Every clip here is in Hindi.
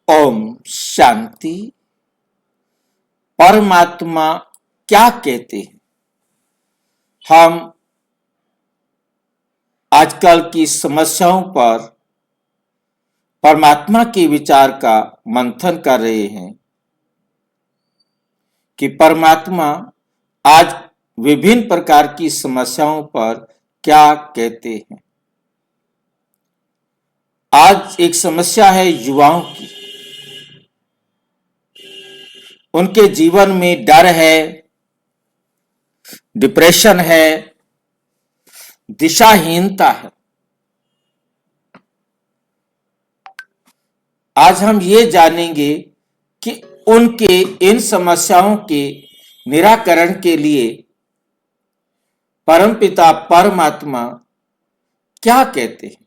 ओम शांति। परमात्मा क्या कहते हैं? हम आजकल की समस्याओं पर परमात्मा के विचार का मंथन कर रहे हैं कि परमात्मा आज विभिन्न प्रकार की समस्याओं पर क्या कहते हैं। आज एक समस्या है युवाओं की। उनके जीवन में डर है, डिप्रेशन है, दिशाहीनता है। आज हम ये जानेंगे कि उनके इन समस्याओं के निराकरण के लिए परमपिता परमात्मा क्या कहते हैं।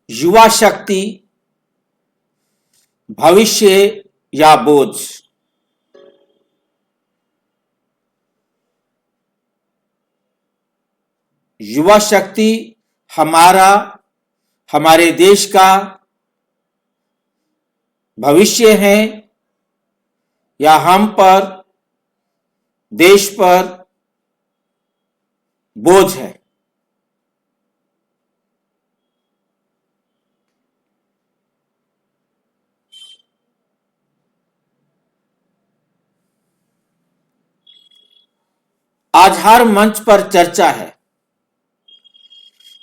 युवा शक्ति, भविष्य या बोझ। युवा शक्ति हमारे देश का भविष्य है या हम पर, देश पर बोझ है। आज हर मंच पर चर्चा है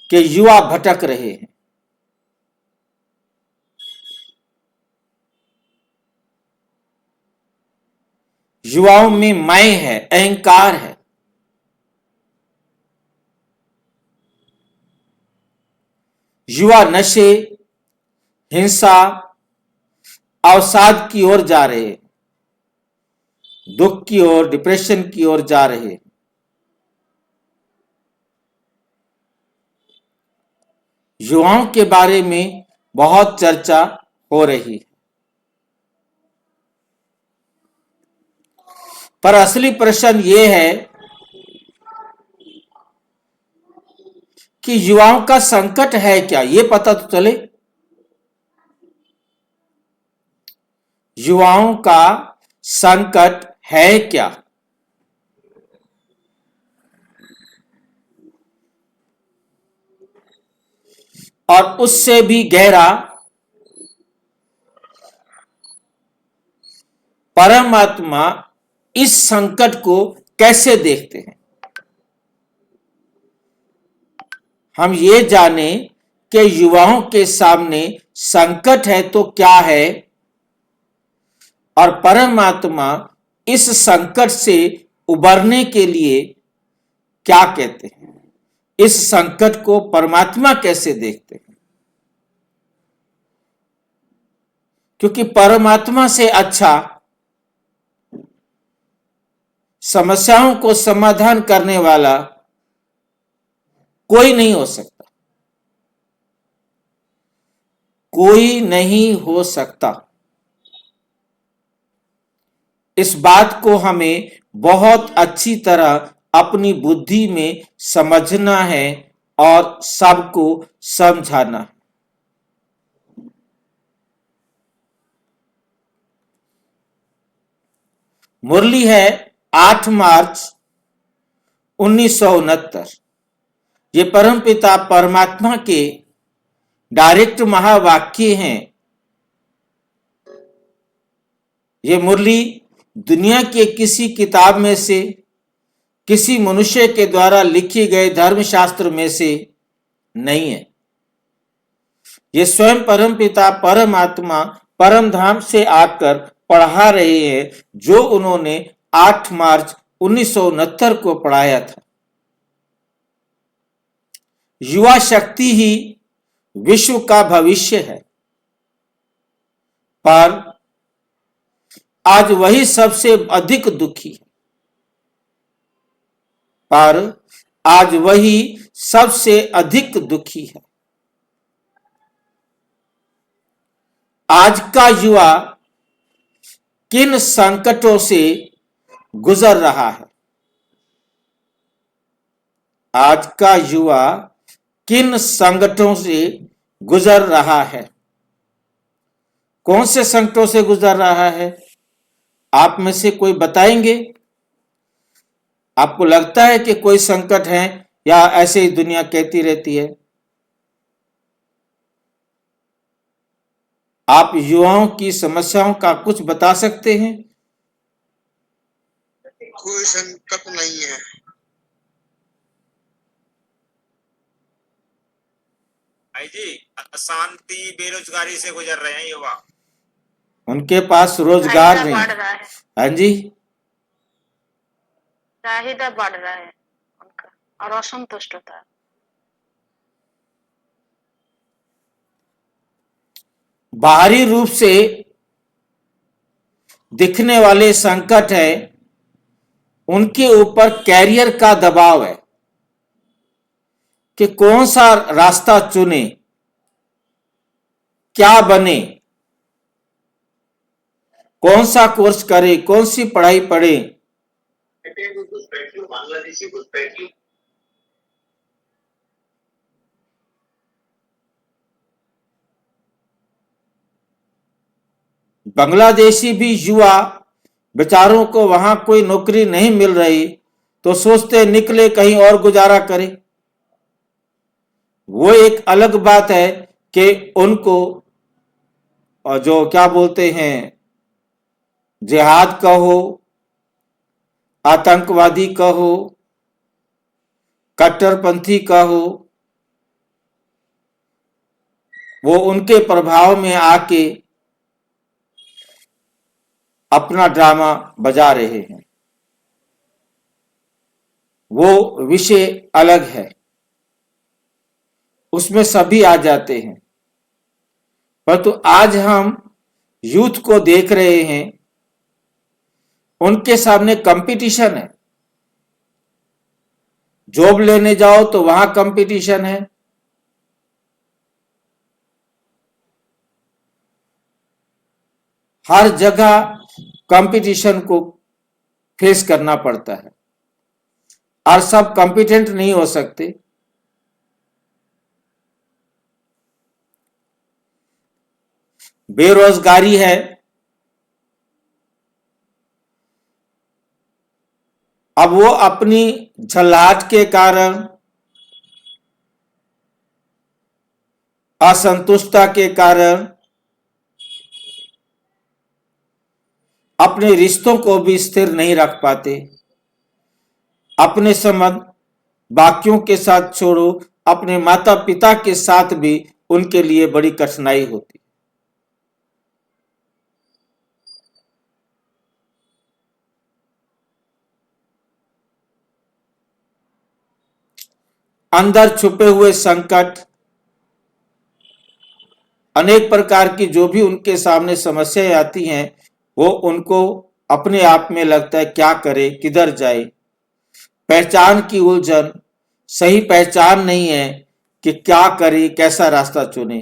कि युवा भटक रहे हैं। युवाओं में मैं है, अहंकार है। युवा नशे, हिंसा, अवसाद की ओर जा रहे हैं, दुख की ओर, डिप्रेशन की ओर जा रहे हैं। युवाओं के बारे में बहुत चर्चा हो रही है, पर असली प्रश्न यह है कि युवाओं का संकट है क्या, यह पता तो चले। युवाओं का संकट है क्या? और उससे भी गहरा, परमात्मा इस संकट को कैसे देखते हैं। हम ये जाने कि युवाओं के सामने संकट है तो क्या है, और परमात्मा इस संकट से उबरने के लिए क्या कहते हैं। इस संकट को परमात्मा कैसे देखते हैं, क्योंकि परमात्मा से अच्छा समस्याओं को समाधान करने वाला कोई नहीं हो सकता। कोई नहीं हो सकता। इस बात को हमें बहुत अच्छी तरह अपनी बुद्धि में समझना है और सबको समझाना है। मुरली है 8 मार्च 1969। ये परमपिता परमात्मा के डायरेक्ट महावाक्य हैं। ये मुरली दुनिया के किसी किताब में से, किसी मनुष्य के द्वारा लिखे गए धर्मशास्त्र में से नहीं है। ये स्वयं परमपिता परमात्मा परम धाम से आकर पढ़ा रहे हैं, जो उन्होंने 8 मार्च 1969 को पढ़ाया था। युवा शक्ति ही विश्व का भविष्य है, पर आज वही सबसे अधिक दुखी है। पर आज वही सबसे अधिक दुखी है। आज का युवा किन संकटों से गुजर रहा है। आज का युवा किन संकटों से गुजर रहा है, कौन से संकटों से गुजर रहा है, आप में से कोई बताएंगे? आपको लगता है कि कोई संकट है या ऐसे ही दुनिया कहती रहती है? आप युवाओं की समस्याओं का कुछ बता सकते हैं? कोई संकट नहीं है। भाई जी, अशांति बेरोजगारी से गुजर रहे हैं युवा। उनके पास रोजगार चाहिदा नहीं। बढ़ रहा है, हाँ जी, चाहिदा बढ़ रहा है उनका और असंतुष्ट होता है। बाहरी रूप से दिखने वाले संकट है, उनके ऊपर कैरियर का दबाव है कि कौन सा रास्ता चुने, क्या बने, कौन सा कोर्स करे, कौन सी पढ़ाई पढ़े। बांग्लादेशी भी युवा बेचारों को वहां कोई नौकरी नहीं मिल रही तो सोचते निकले कहीं और गुजारा करे। वो एक अलग बात है कि उनको जो क्या बोलते हैं, जिहाद कहो, आतंकवादी कहो, कट्टरपंथी कहो, वो उनके प्रभाव में आके अपना ड्रामा बजा रहे हैं। वो विषय अलग है, उसमें सभी आ जाते हैं। परंतु आज हम यूथ को देख रहे हैं, उनके सामने कंपटीशन है। जॉब लेने जाओ तो वहां कंपटीशन है, हर जगह कंपटीशन को फेस करना पड़ता है और सब कॉम्पिटेंट नहीं हो सकते। बेरोजगारी है, अब वो अपनी झल्लाहट के कारण, असंतुष्टता के कारण अपने रिश्तों को भी स्थिर नहीं रख पाते। अपने संबंध बाकियों के साथ छोड़ो, अपने माता पिता के साथ भी उनके लिए बड़ी कठिनाई होती। अंदर छुपे हुए संकट, अनेक प्रकार की जो भी उनके सामने समस्याएं आती हैं, वो उनको अपने आप में लगता है क्या करे, किधर जाए। पहचान की उलझन, सही पहचान नहीं है कि क्या करे, कैसा रास्ता चुने।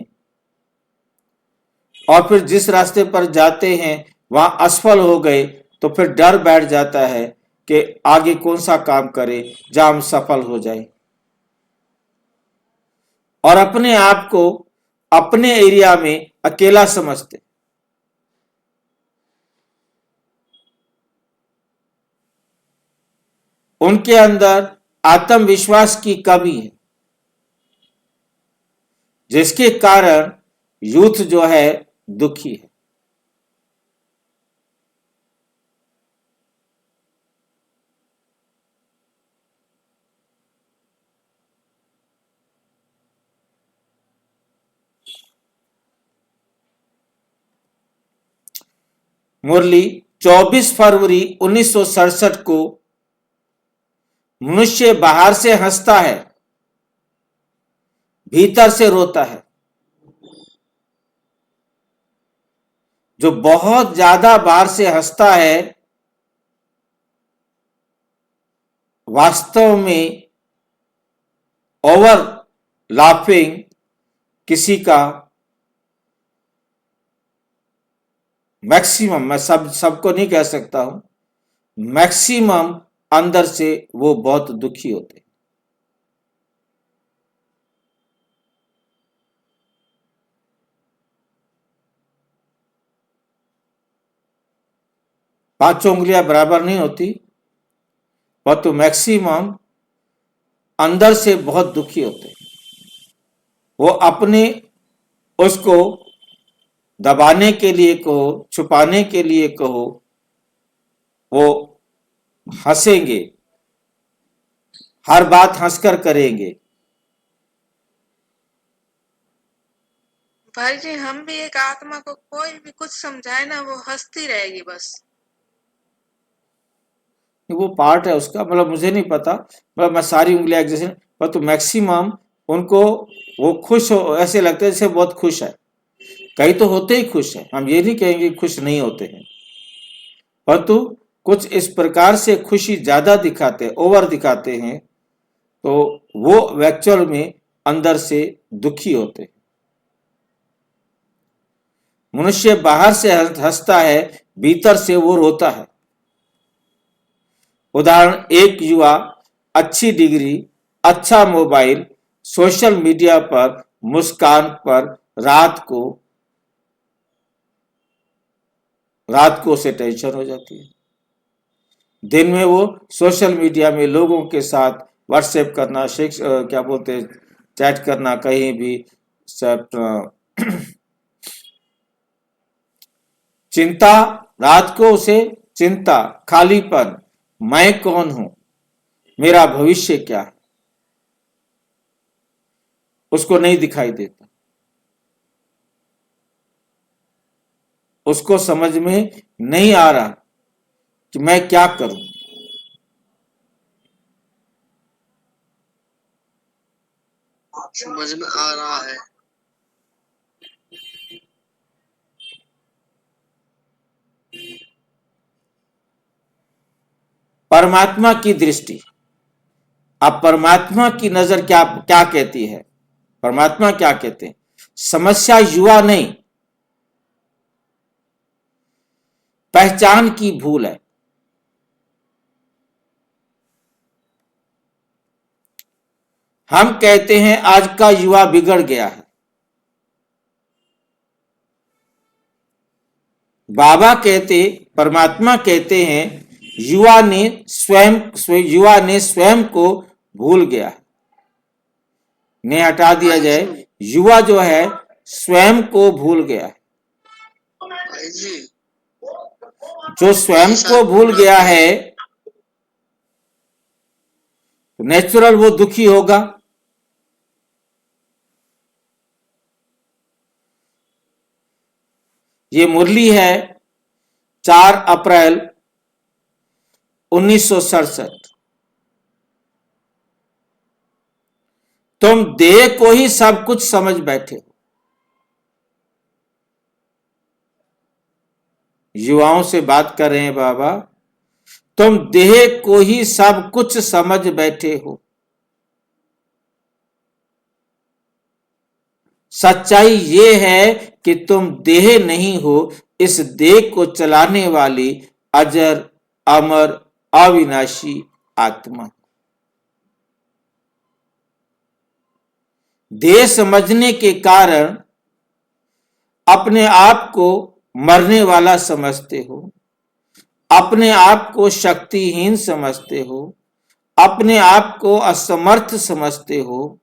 और फिर जिस रास्ते पर जाते हैं वहां असफल हो गए तो फिर डर बैठ जाता है कि आगे कौन सा काम करे जहां हम सफल हो जाए। और अपने आप को अपने एरिया में अकेला समझते। उनके अंदर आत्मविश्वास की कमी है, जिसके कारण यूथ जो है दुखी है। मुरली 24 फरवरी 1967 को मनुष्य बाहर से हंसता है, भीतर से रोता है। जो बहुत ज्यादा बाहर से हंसता है, वास्तव में ओवर लाफिंग किसी का मैक्सिमम, मैं सबको नहीं कह सकता हूं, मैक्सिमम अंदर से वो बहुत दुखी होते हैं। पांचों उंगलियां बराबर नहीं होती, परंतु मैक्सिमम अंदर से बहुत दुखी होते हैं। वो अपने उसको दबाने के लिए कहो, छुपाने के लिए कहो, वो हंसेंगे, हर बात हंसकर करेंगे। भाई जी, हम भी एक आत्मा को कोई भी कुछ समझाए ना, वो हंसती रहेगी बस। वो पार्ट है उसका, मतलब मुझे नहीं पता, मतलब मैं सारी उंगलियां एक जैसे, पर तो मैक्सिमम उनको वो खुश हो, ऐसे लगता है जैसे बहुत खुश है। कई तो होते ही खुश है, हम ये नहीं कहेंगे खुश नहीं होते हैं, परंतु कुछ इस प्रकार से खुशी ज्यादा दिखाते, ओवर दिखाते हैं, तो वो एक्चुअल में अंदर से दुखी होते हैं। मनुष्य बाहर से हंसता है, भीतर से वो रोता है। उदाहरण, एक युवा अच्छी डिग्री, अच्छा मोबाइल, सोशल मीडिया पर मुस्कान पर रात को उसे टेंशन हो जाती है। दिन में वो सोशल मीडिया में लोगों के साथ व्हाट्सएप करना, क्या बोलते हैं, चैट करना, कहीं भी सब चिंता, रात को उसे चिंता, खालीपन, मैं कौन हूं, मेरा भविष्य क्या है, उसको नहीं दिखाई देता। उसको समझ में नहीं आ रहा कि मैं क्या करूं। समझ में आ रहा है। परमात्मा की दृष्टि, अब परमात्मा की नजर क्या क्या कहती है, परमात्मा क्या कहते हैं? समस्या युवा नहीं, पहचान की भूल है। हम कहते हैं आज का युवा बिगड़ गया है, बाबा कहते, परमात्मा कहते हैं युवा ने स्वयं को भूल गया है। ने हटा दिया जाए, युवा जो है स्वयं को भूल गया है। भाई जी, जो स्वयं ऐसा को भूल क्यों गया लगता है, तो नेचुरल वो दुखी होगा। ये मुरली है 4 अप्रैल 1967। तुम देह को ही सब कुछ समझ बैठे हो। युवाओं से बात कर रहे हैं बाबा, तुम देह को ही सब कुछ समझ बैठे हो। सच्चाई ये है कि तुम देह नहीं हो, इस देह को चलाने वाली अजर, अमर, अविनाशी आत्मा। देह समझने के कारण अपने आप को मरने वाला समझते हो, अपने आप को शक्तिहीन समझते हो, अपने आप को असमर्थ समझते हो,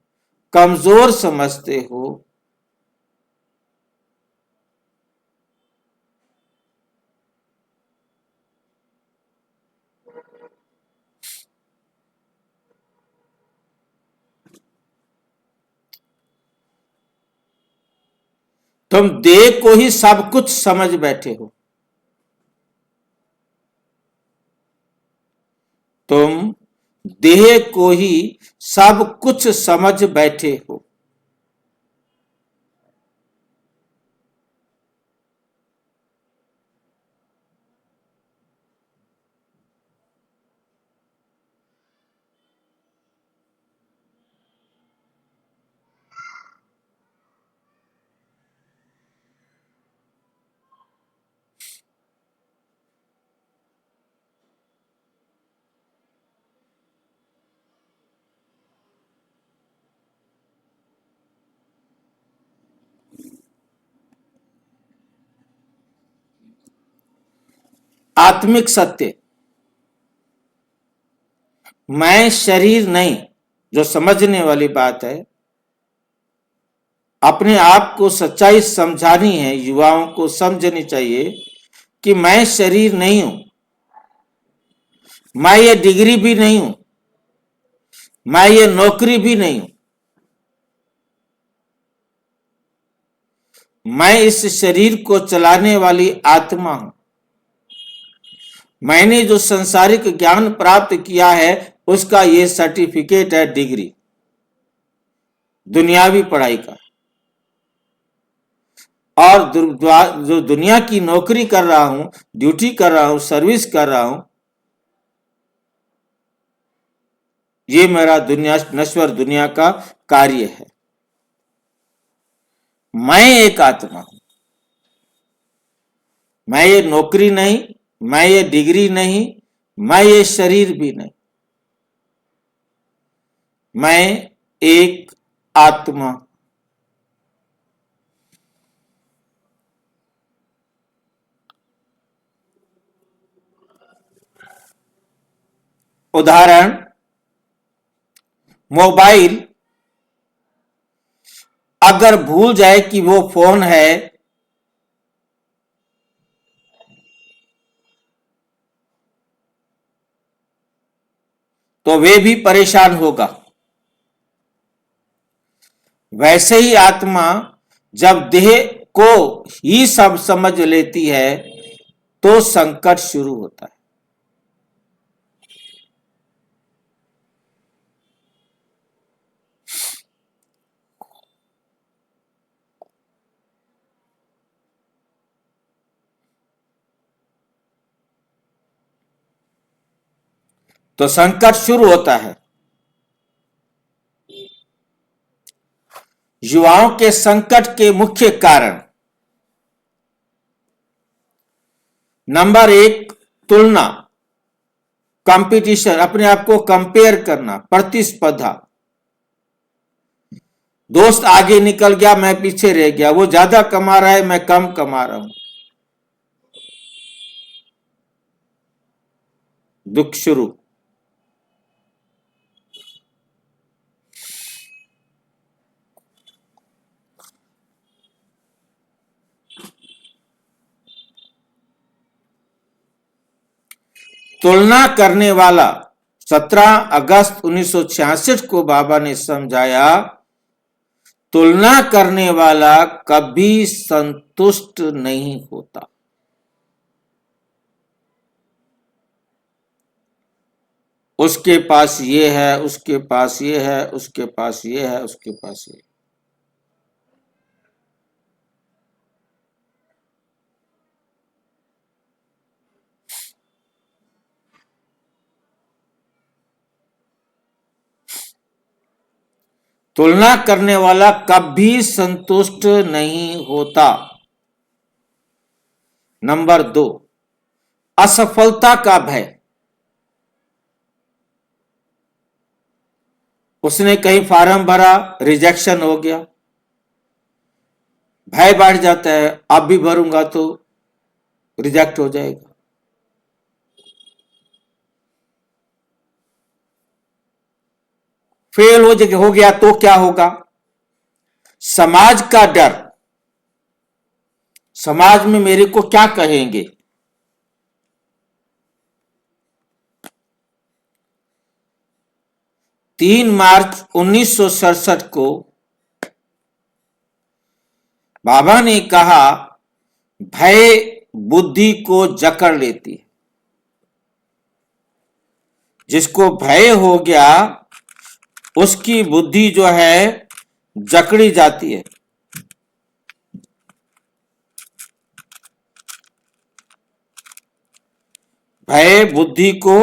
कमजोर समझते हो। तुम देह को ही सब कुछ समझ बैठे हो। तुम देह को ही सब कुछ समझ बैठे हो। आत्मिक सत्य, मैं शरीर नहीं, जो समझने वाली बात है। अपने आप को सच्चाई समझानी है, युवाओं को समझनी चाहिए कि मैं शरीर नहीं हूं, मैं ये डिग्री भी नहीं हूं, मैं ये नौकरी भी नहीं हूं, मैं इस शरीर को चलाने वाली आत्मा हूं। मैंने जो संसारिक ज्ञान प्राप्त किया है उसका ये सर्टिफिकेट है, डिग्री, दुनियावी पढ़ाई का। और जो दुनिया की नौकरी कर रहा हूं, ड्यूटी कर रहा हूं, सर्विस कर रहा हूं, ये मेरा दुनिया, नश्वर दुनिया का कार्य है। मैं एक आत्मा हूं, मैं ये नौकरी नहीं, मैं ये डिग्री नहीं, मैं ये शरीर भी नहीं, मैं एक आत्मा। उदाहरण, मोबाइल अगर भूल जाए कि वो फोन है तो वे भी परेशान होगा। वैसे ही आत्मा जब देह को ही सब समझ लेती है तो संकट शुरू होता है। तो संकट शुरू होता है। युवाओं के संकट के मुख्य कारण, नंबर 1, तुलना, कंपटीशन, अपने आप को कंपेयर करना, प्रतिस्पर्धा। दोस्त आगे निकल गया, मैं पीछे रह गया, वो ज्यादा कमा रहा है, मैं कम कमा रहा हूं। दुख शुरू। तुलना करने वाला, 17 अगस्त 1966 को बाबा ने समझाया, तुलना करने वाला कभी संतुष्ट नहीं होता। उसके पास ये है, उसके पास ये है, उसके पास ये है, उसके पास ये। तुलना करने वाला कभी संतुष्ट नहीं होता। नंबर 2, असफलता का भय। उसने कहीं फॉर्म भरा, रिजेक्शन हो गया, भय बढ़ जाता है, अब भी भरूंगा तो रिजेक्ट हो जाएगा। फेल हो गया तो क्या होगा? समाज का डर, समाज में मेरे को क्या कहेंगे। तीन मार्च 1967 को बाबा ने कहा, भय बुद्धि को जकड़ लेती है। जिसको भय हो गया उसकी बुद्धि जो है जकड़ी जाती है। भय बुद्धि को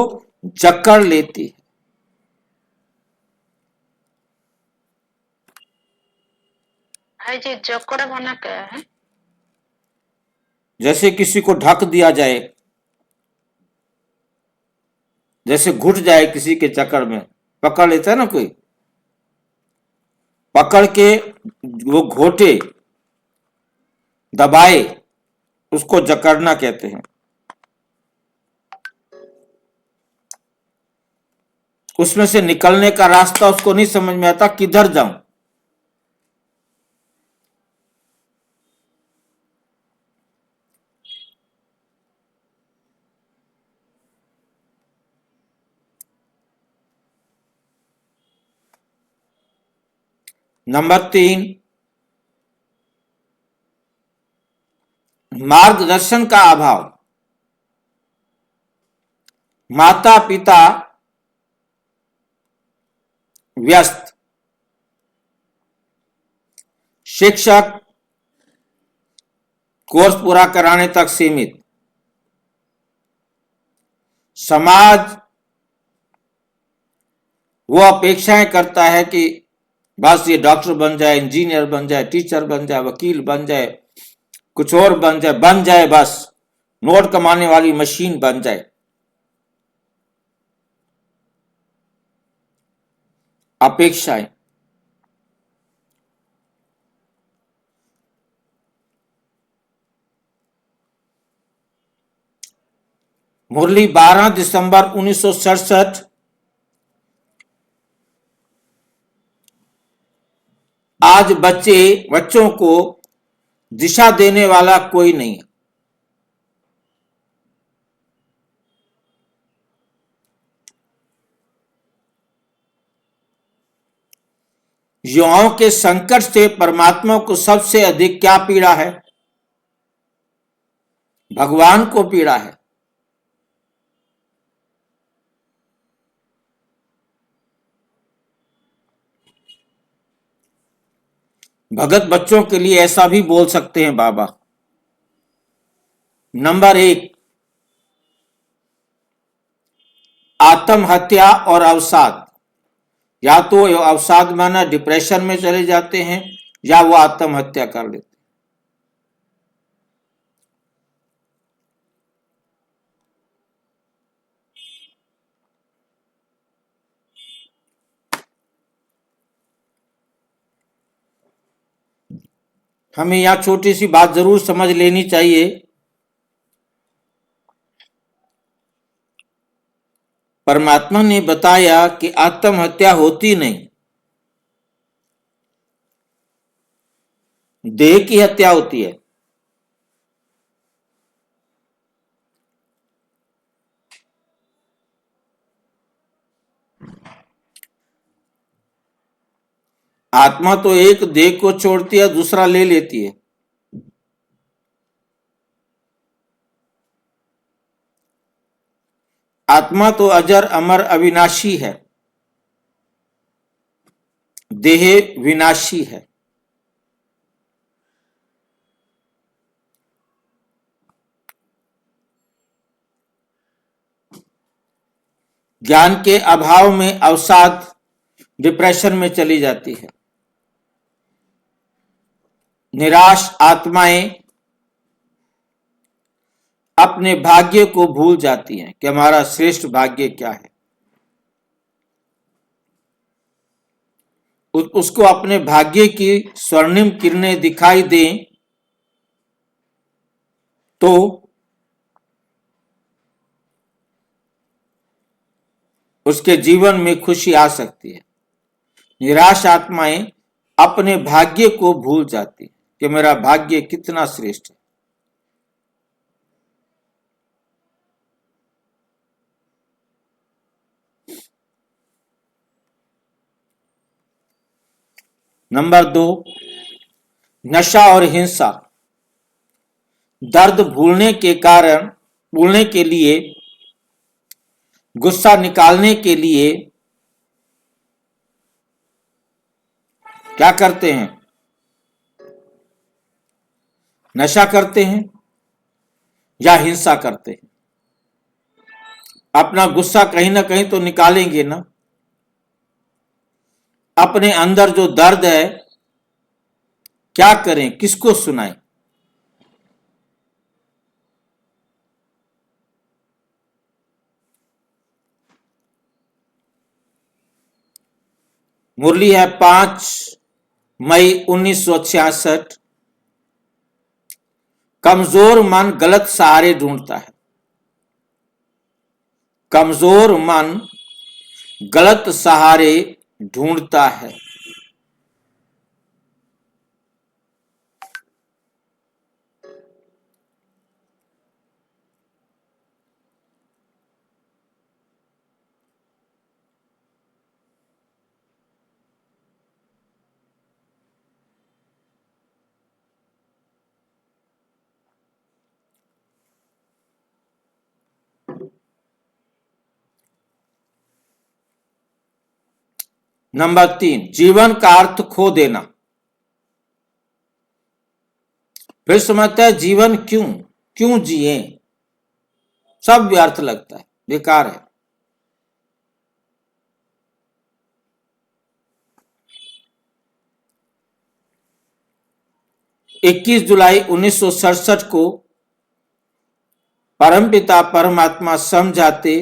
जकड़ लेती है। भाई जी, जकड़ बना क्या है? जैसे किसी को ढक दिया जाए, जैसे घुट जाए किसी के चक्कर में, पकड़ लेता है ना कोई, पकड़ के वो घोटे दबाए, उसको जकड़ना कहते हैं। उसमें से निकलने का रास्ता उसको नहीं समझ में आता, किधर जाऊं। नंबर 3, मार्गदर्शन का अभाव। माता पिता व्यस्त, शिक्षक कोर्स पूरा कराने तक सीमित, समाज वो अपेक्षाएं करता है कि बस ये डॉक्टर बन जाए, इंजीनियर बन जाए, टीचर बन जाए, वकील बन जाए, कुछ और बन जाए बस नोट कमाने वाली मशीन बन जाए। अपेक्षाएं। मुरली 12 दिसंबर 1967। आज बच्चों को दिशा देने वाला कोई नहीं है। युवाओं के संकट से परमात्मा को सबसे अधिक क्या पीड़ा है? भगवान को पीड़ा है। भगत बच्चों के लिए ऐसा भी बोल सकते हैं बाबा। नंबर 1, आत्महत्या और अवसाद। या तो अवसाद माना डिप्रेशन में चले जाते हैं या वो आत्महत्या कर लेते हैं। हमें यहां छोटी सी बात जरूर समझ लेनी चाहिए। परमात्मा ने बताया कि आत्महत्या होती नहीं, देह की हत्या होती है। आत्मा तो एक देह को छोड़ती है, दूसरा ले लेती है। आत्मा तो अजर अमर अविनाशी है, देह विनाशी है। ज्ञान के अभाव में अवसाद डिप्रेशन में चली जाती है। निराश आत्माएं अपने भाग्य को भूल जाती हैं कि हमारा श्रेष्ठ भाग्य क्या है। उसको अपने भाग्य की स्वर्णिम किरणें दिखाई दें तो उसके जीवन में खुशी आ सकती है। निराश आत्माएं अपने भाग्य को भूल जाती है कि मेरा भाग्य कितना श्रेष्ठ है। नंबर 2, नशा और हिंसा। दर्द भूलने के लिए, गुस्सा निकालने के लिए क्या करते हैं? नशा करते हैं या हिंसा करते हैं। अपना गुस्सा कहीं ना कहीं तो निकालेंगे ना। अपने अंदर जो दर्द है क्या करें, किसको सुनाएं? मुरली है 5 मई 1966। कमजोर मन गलत सहारे ढूंढता है। कमजोर मन गलत सहारे ढूंढता है। नंबर 3, जीवन का अर्थ खो देना। फिर समझता है जीवन क्यों जिए, सब व्यर्थ लगता है, बेकार है। इक्कीस जुलाई 1967 को परमपिता परमात्मा समझाते,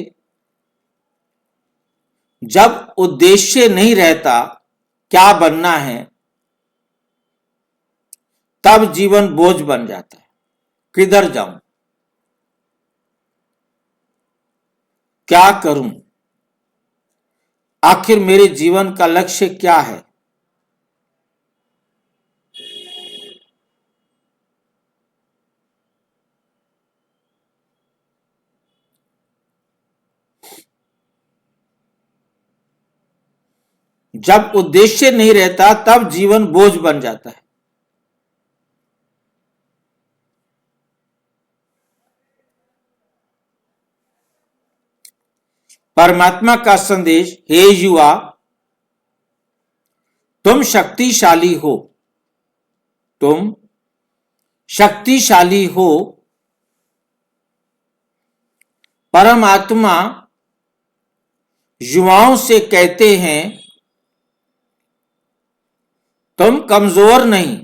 जब उद्देश्य नहीं रहता क्या बनना है, तब जीवन बोझ बन जाता है। किधर जाऊं, क्या करूं, आखिर मेरे जीवन का लक्ष्य क्या है। जब उद्देश्य नहीं रहता तब जीवन बोझ बन जाता है। परमात्मा का संदेश, हे युवा, तुम शक्तिशाली हो, तुम शक्तिशाली हो। परमात्मा युवाओं से कहते हैं, तुम कमजोर नहीं,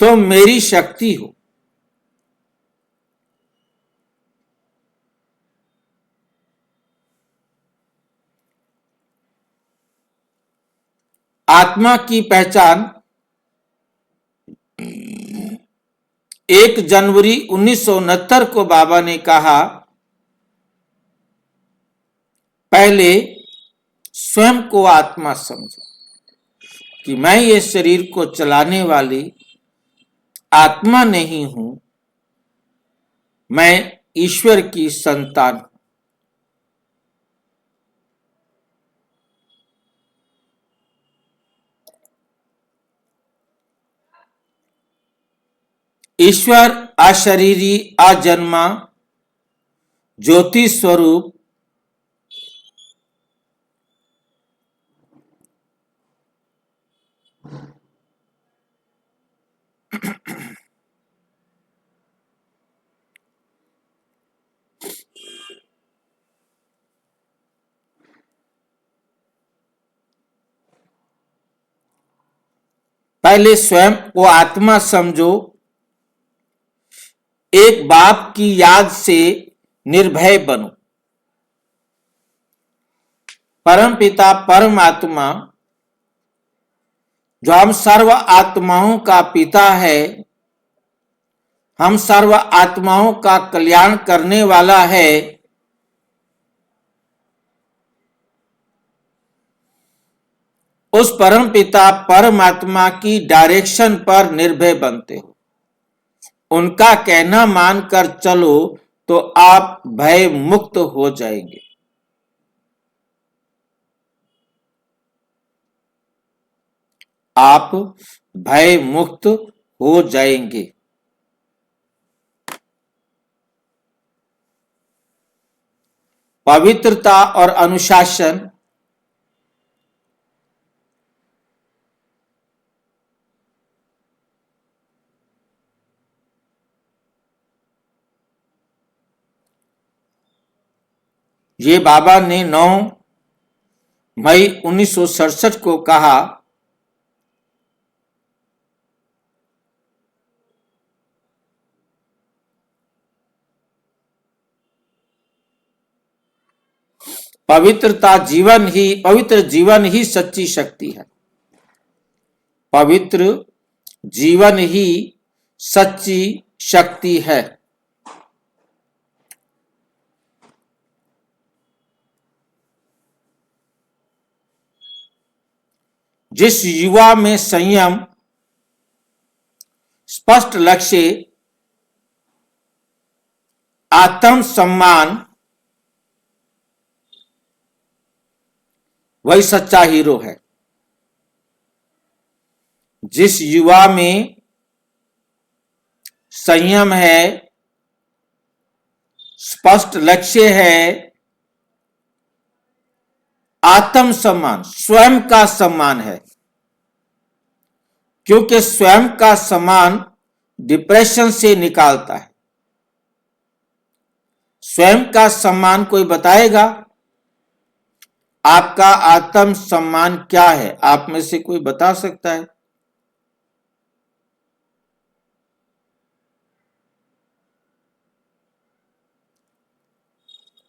तुम मेरी शक्ति हो। आत्मा की पहचान 1 जनवरी 1969 को बाबा ने कहा, पहले स्वयं को आत्मा समझो कि मैं ये शरीर को चलाने वाली आत्मा नहीं हूं, मैं ईश्वर की संतान हूं। ईश्वर अशरीरी, अजन्मा, ज्योति स्वरूप, पहले स्वयं को आत्मा समझो, एक बाप की याद से निर्भय बनो। परमपिता परमात्मा, जो हम सर्व आत्माओं का पिता है, हम सर्व आत्माओं का कल्याण करने वाला है, उस परमपिता परमात्मा की डायरेक्शन पर निर्भय बनते हो। उनका कहना मानकर चलो तो आप भय मुक्त हो जाएंगे। आप भय मुक्त हो जाएंगे। पवित्रता और अनुशासन, ये बाबा ने 9 मई 1967 को कहा। पवित्र जीवन ही सच्ची शक्ति है। पवित्र जीवन ही सच्ची शक्ति है। जिस युवा में संयम, स्पष्ट लक्ष्य, आत्मसम्मान, वही सच्चा हीरो है। जिस युवा में संयम है, स्पष्ट लक्ष्य है, आत्मसम्मान, स्वयं का सम्मान है, क्योंकि स्वयं का सम्मान डिप्रेशन से निकालता है। स्वयं का सम्मान कोई बताएगा? आपका आत्मसम्मान क्या है? आप में से कोई बता सकता है?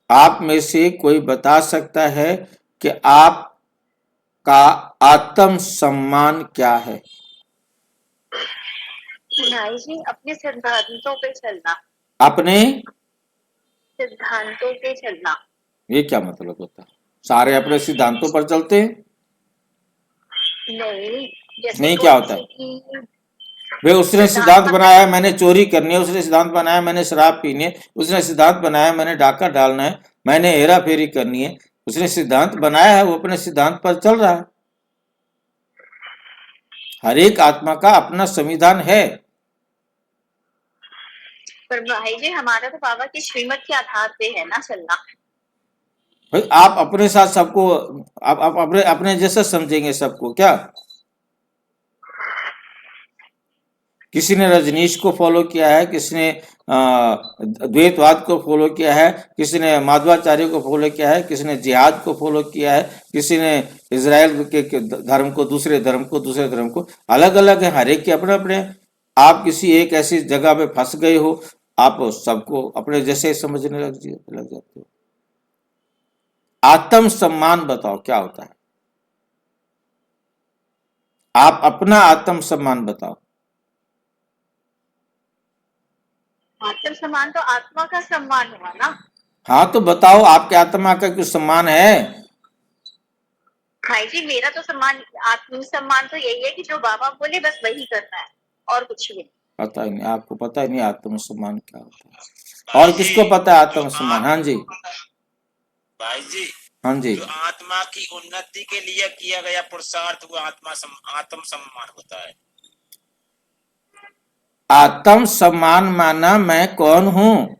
आप में से कोई बता सकता है कि आपका आत्मसम्मान क्या है? भाई जी, अपने सिद्धांतों पे चलना। अपने सिद्धांतों पे चलना। ये क्या मतलब होता है? सारे अपने सिद्धांतों पर चलते हैं? नहीं, जैसे नहीं, क्या होता है? वे उसने सिद्धांत बनाया मैंने चोरी करनी है, उसने सिद्धांत बनाया मैंने शराब पीनी है, उसने सिद्धांत बनाया मैंने डाका डालना है, मैंने हेरा फेरी करनी है। उसने सिद्धांत बनाया है, वो अपने सिद्धांत पर चल रहा है। हर एक आत्मा का अपना संविधान है। पर भाई जी, हमारा तो बाबा की श्रीमत के आधार पे है ना चलना। भाई आप अपने साथ सबको आप अपने अपने जैसा समझेंगे सबको क्या? किसी ने रजनीश को फॉलो किया है, किसी ने द्वैतवाद को फॉलो किया है, किसी ने माधवाचार्य को फॉलो किया है, किसी ने जिहाद को फॉलो किया है, किसी ने इजराइल के धर्म को, दूसरे धर्म को, अलग अलग है। हर एक के अपने अपने। आप किसी एक ऐसी जगह पे फंस गए हो, आप सबको अपने जैसे समझने लग जाते हो। आत्मसम्मान बताओ क्या होता है? आप अपना आत्मसम्मान बताओ। आत्मसम्मान तो आत्मा का सम्मान हुआ ना। हाँ तो बताओ, आपके आत्मा का कुछ सम्मान है? भाई जी, मेरा तो सम्मान, आत्मसम्मान तो यही है कि जो बाबा बोले बस वही करना है और कुछ भी नहीं। पता ही नहीं, आपको पता ही नहीं आत्मसम्मान क्या होता है। और किसको पता है आत्मसम्मान? हाँ जी, भाई जी, हाँ जी। जो आत्मा की उन्नति के लिए किया गया पुरुषार्थ वो आत्मसम्मान होता है। आत्मसम्मान माना मैं कौन हूं?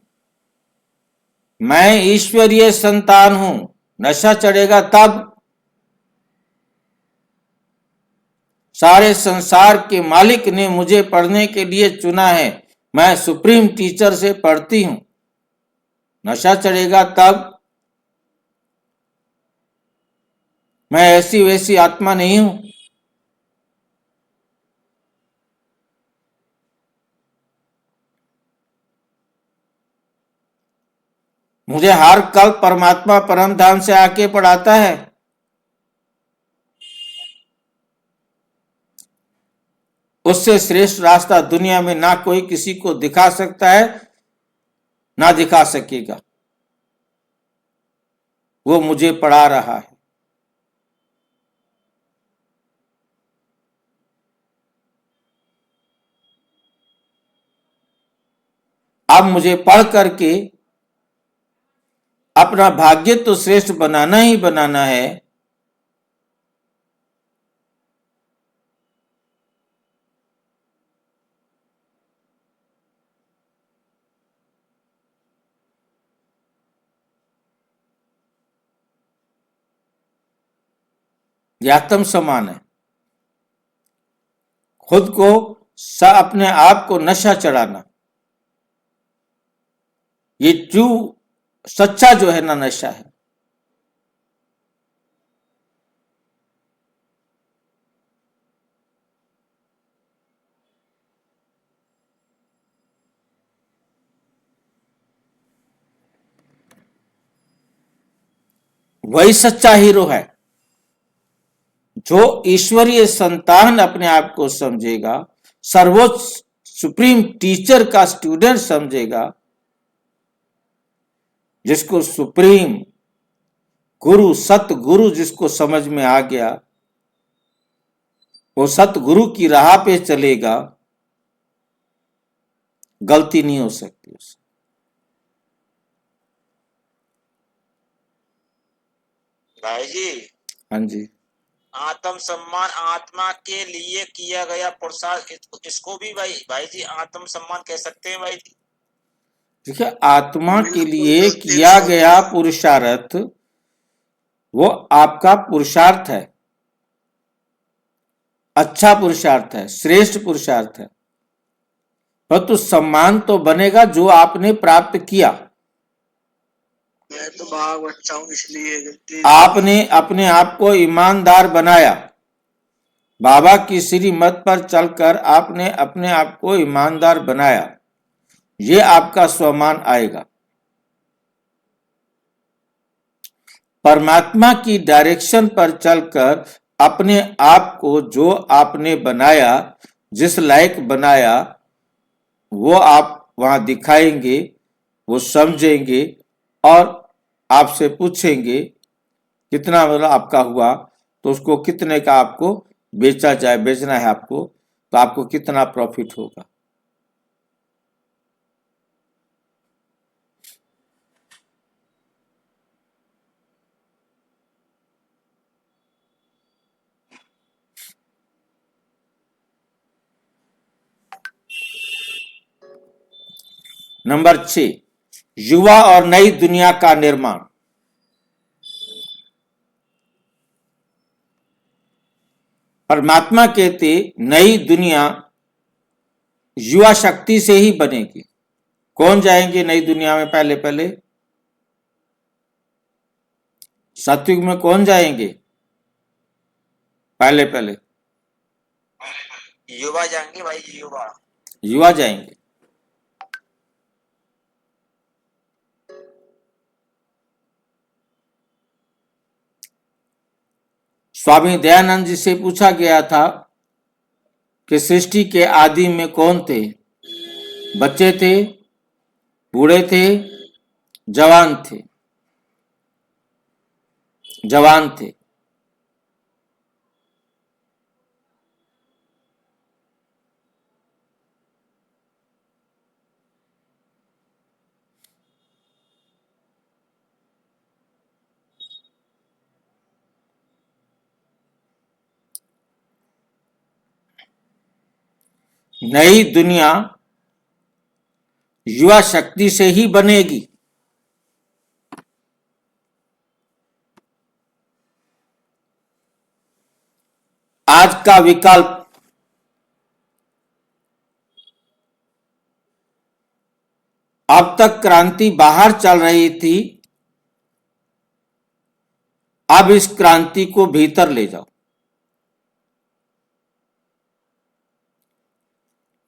मैं ईश्वरीय संतान हूं। नशा चढ़ेगा तब। सारे संसार के मालिक ने मुझे पढ़ने के लिए चुना है। मैं सुप्रीम टीचर से पढ़ती हूं। नशा चढ़ेगा तब। मैं ऐसी वैसी आत्मा नहीं हूं। मुझे हर कल परमात्मा परम धाम से आके पढ़ाता है। उससे श्रेष्ठ रास्ता दुनिया में ना कोई किसी को दिखा सकता है, ना दिखा सकेगा। वो मुझे पढ़ा रहा है। अब मुझे पढ़ करके अपना भाग्य तो श्रेष्ठ बनाना ही बनाना है। यह आत्मसम्मान है। खुद को अपने आप को नशा चढ़ाना, ये ट्रू सच्चा जो है ना नशा है। वही सच्चा हीरो है जो ईश्वरीय संतान अपने आप को समझेगा, सर्वोच्च सुप्रीम टीचर का स्टूडेंट समझेगा, जिसको सुप्रीम गुरु, सतगुरु जिसको समझ में आ गया, वो सतगुरु की राह पे चलेगा, गलती नहीं हो सकती उससे। भाई जी, हाँ जी, आत्म सम्मान आत्मा के लिए किया गया पुरुषार्थ, इसको भी भाई जी आत्म सम्मान कह सकते हैं भाई जी। देखिए आत्मा के बिल्कुल लिए बिल्कुल किया 100 गया पुरुषार्थ वो आपका पुरुषार्थ है, अच्छा पुरुषार्थ है, श्रेष्ठ पुरुषार्थ है। परंतु सम्मान तो बनेगा जो आपने प्राप्त किया। मैं तो भाग बच्चा हूँ इसलिए गलती आपने अपने आप को ईमानदार बनाया, बाबा की श्री मत पर चलकर आपने अपने आप को ईमानदार बनाया, ये आपका स्वमान आएगा। परमात्मा की डायरेक्शन पर चलकर अपने आप को जो आपने बनाया, जिस लायक बनाया, वो आप वहां दिखाएंगे, वो समझेंगे और आपसे पूछेंगे कितना मतलब आपका हुआ, तो उसको कितने का आपको बेचा जाए, बेचना है आपको, तो आपको कितना प्रॉफिट होगा। नंबर 6, युवा और नई दुनिया का निर्माण। परमात्मा कहते नई दुनिया युवा शक्ति से ही बनेगी। कौन जाएंगे नई दुनिया में? पहले पहले सतयुग में कौन जाएंगे? पहले पहले युवा जाएंगे भाई जी, युवा। युवा जाएंगे। स्वामी दयानंद जी से पूछा गया था कि सृष्टि के आदि में कौन थे? बच्चे थे, बूढ़े थे, जवान थे? जवान थे। नई दुनिया युवा शक्ति से ही बनेगी। आज का विकल्प अब तक क्रांति बाहर चल रही थी, अब इस क्रांति को भीतर ले जाओ।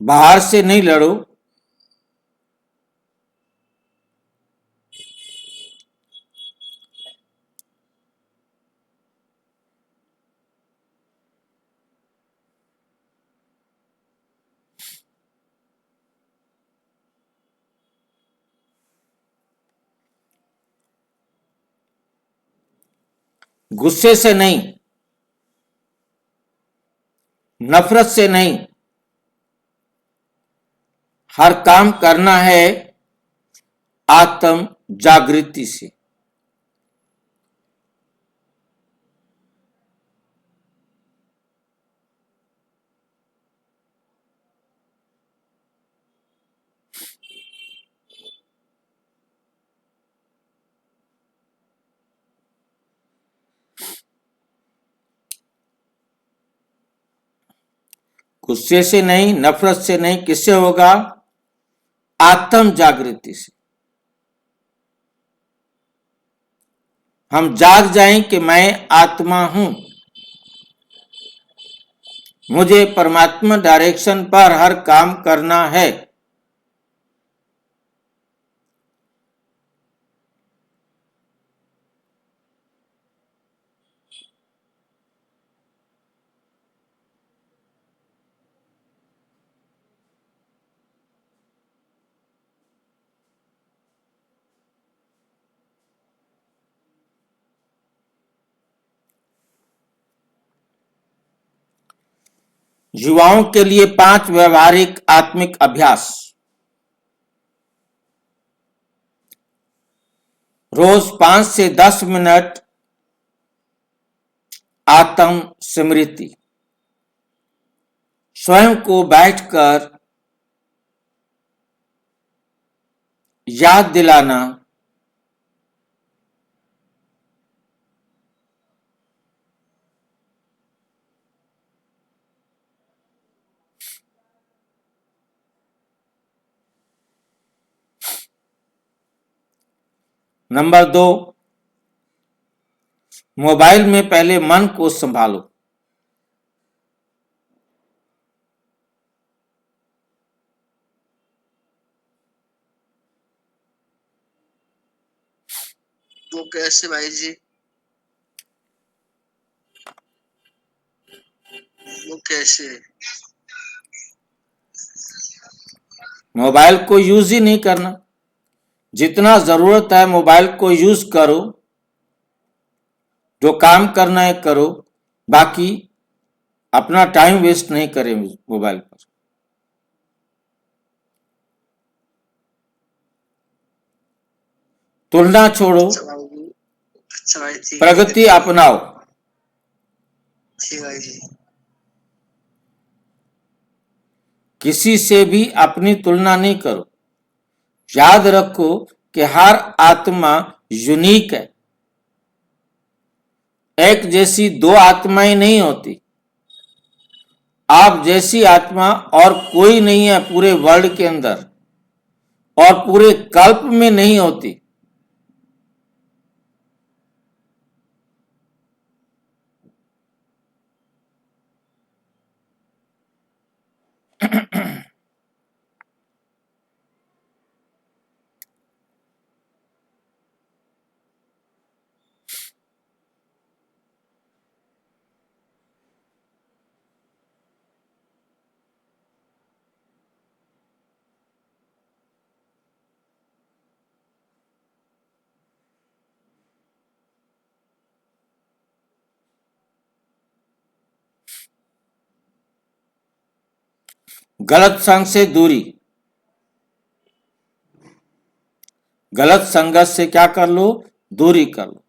बाहर से नहीं लड़ो, गुस्से से नहीं, नफरत से नहीं, हर काम करना है आत्म जागृति से। गुस्से से नहीं, नफरत से नहीं, किससे होगा? आत्म जागृति से। हम जाग जाएं कि मैं आत्मा हूं, मुझे परमात्मा डायरेक्शन पर हर काम करना है। युवाओं के लिए 5 व्यवहारिक आत्मिक अभ्यास। रोज 5 से 10 मिनट आत्म स्मृति। स्वयं को बैठकर याद दिलाना नंबर 2, मोबाइल में पहले मन को संभालो। वो कैसे भाई जी? वो कैसे? मोबाइल को यूज ही नहीं करना। जितना जरूरत है मोबाइल को यूज करो, जो काम करना है करो, बाकी अपना टाइम वेस्ट नहीं करें मोबाइल पर। तुलना छोड़ो, अच्छा भाई जी, अच्छा भाई ठीक है, प्रगति अपनाओ। ठीक भाई जी। किसी से भी अपनी तुलना नहीं करो। याद रखो कि हर आत्मा यूनिक है। एक जैसी 2 आत्माएं नहीं होती। आप जैसी आत्मा और कोई नहीं है पूरे वर्ल्ड के अंदर, और पूरे कल्प में नहीं होती। गलत संग से दूरी। गलत संगत से क्या कर लो? दूरी कर लो।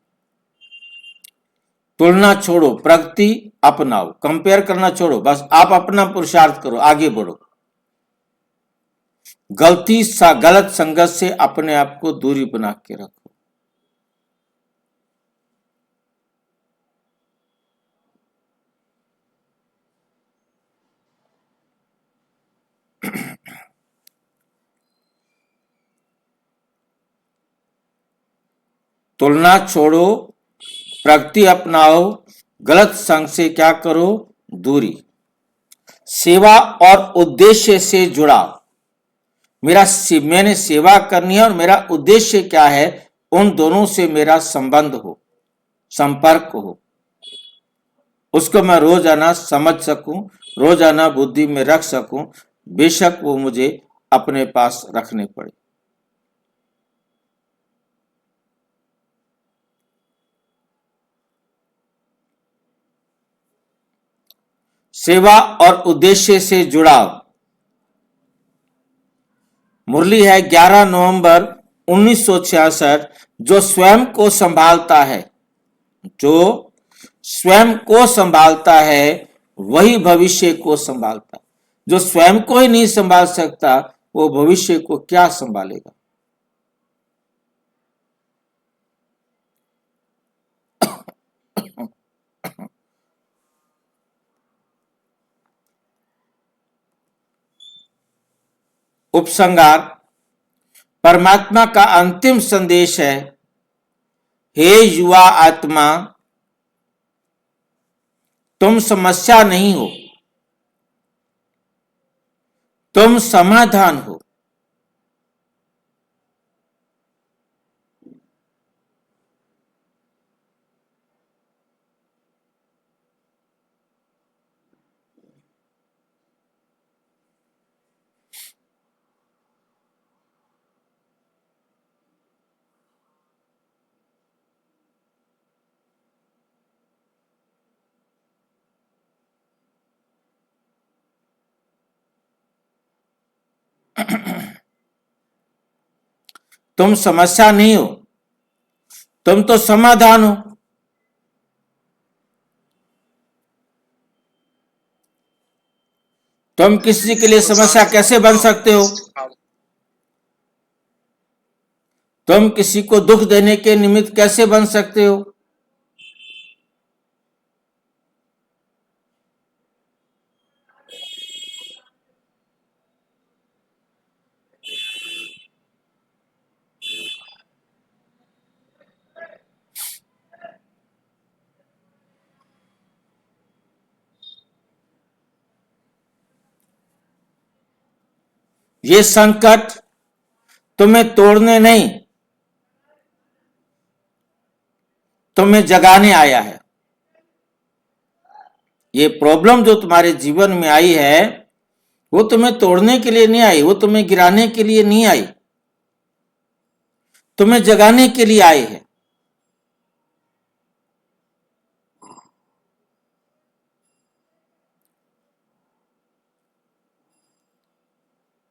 तुलना छोड़ो, प्रगति अपनाओ। कंपेयर करना छोड़ो, बस आप अपना पुरुषार्थ करो, आगे बढ़ो। गलत संगत से अपने आप को दूरी बना के रखो। तुलना छोड़ो, प्रगति अपनाओ, गलत संग से क्या करो? दूरी। सेवा और उद्देश्य से जुड़ाव। मैंने सेवा करनी है और मेरा उद्देश्य क्या है, उन दोनों से मेरा संबंध हो, संपर्क हो, उसको मैं रोजाना समझ सकूं, रोजाना बुद्धि में रख सकूं, बेशक वो मुझे अपने पास रखने पड़े। सेवा और उद्देश्य से जुड़ाव। मुरली है 11 नवंबर 1966। जो स्वयं को संभालता है, जो स्वयं को संभालता है वही भविष्य को संभालता है। जो स्वयं को ही नहीं संभाल सकता वो भविष्य को क्या संभालेगा? उपसंहार। परमात्मा का अंतिम संदेश है, हे युवा आत्मा, तुम समस्या नहीं हो, तुम समाधान हो। तुम समस्या नहीं हो, तुम तो समाधान हो। तुम किसी के लिए समस्या कैसे बन सकते हो? तुम किसी को दुख देने के निमित्त कैसे बन सकते हो? ये संकट तुम्हें तोड़ने नहीं, तुम्हें जगाने आया है। ये प्रॉब्लम जो तुम्हारे जीवन में आई है वो तुम्हें तोड़ने के लिए नहीं आई, वो तुम्हें गिराने के लिए नहीं आई, तुम्हें जगाने के लिए आई है।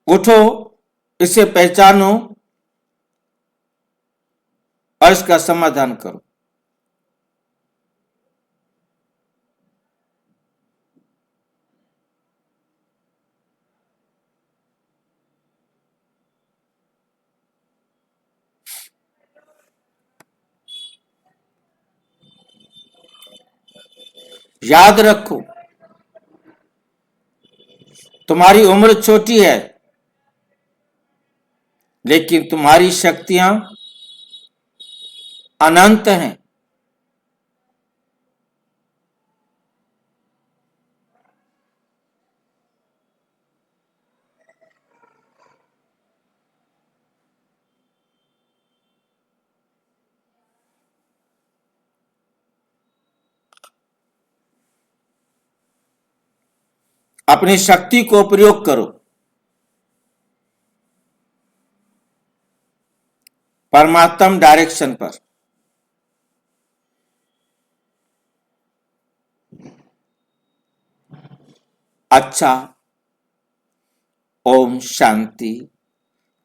उठो, इसे पहचानो और इसका समाधान करो। याद रखो, तुम्हारी उम्र छोटी है, लेकिन तुम्हारी शक्तियां अनंत हैं। अपनी शक्ति को प्रयोग करो, परमात्म डायरेक्शन पर। अच्छा, ओम शांति।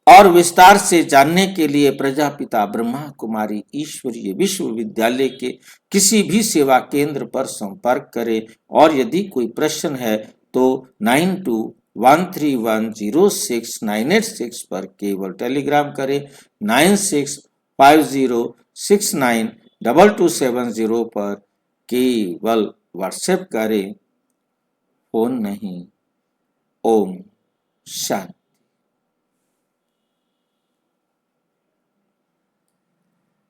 और विस्तार से जानने के लिए प्रजापिता ब्रह्मा कुमारी ईश्वरीय विश्वविद्यालय के किसी भी सेवा केंद्र पर संपर्क करें। और यदि कोई प्रश्न है तो 9213106986 पर केवल टेलीग्राम करें। 9650692270 पर केवल व्हाट्सएप करें, फोन नहीं। ओम शांति।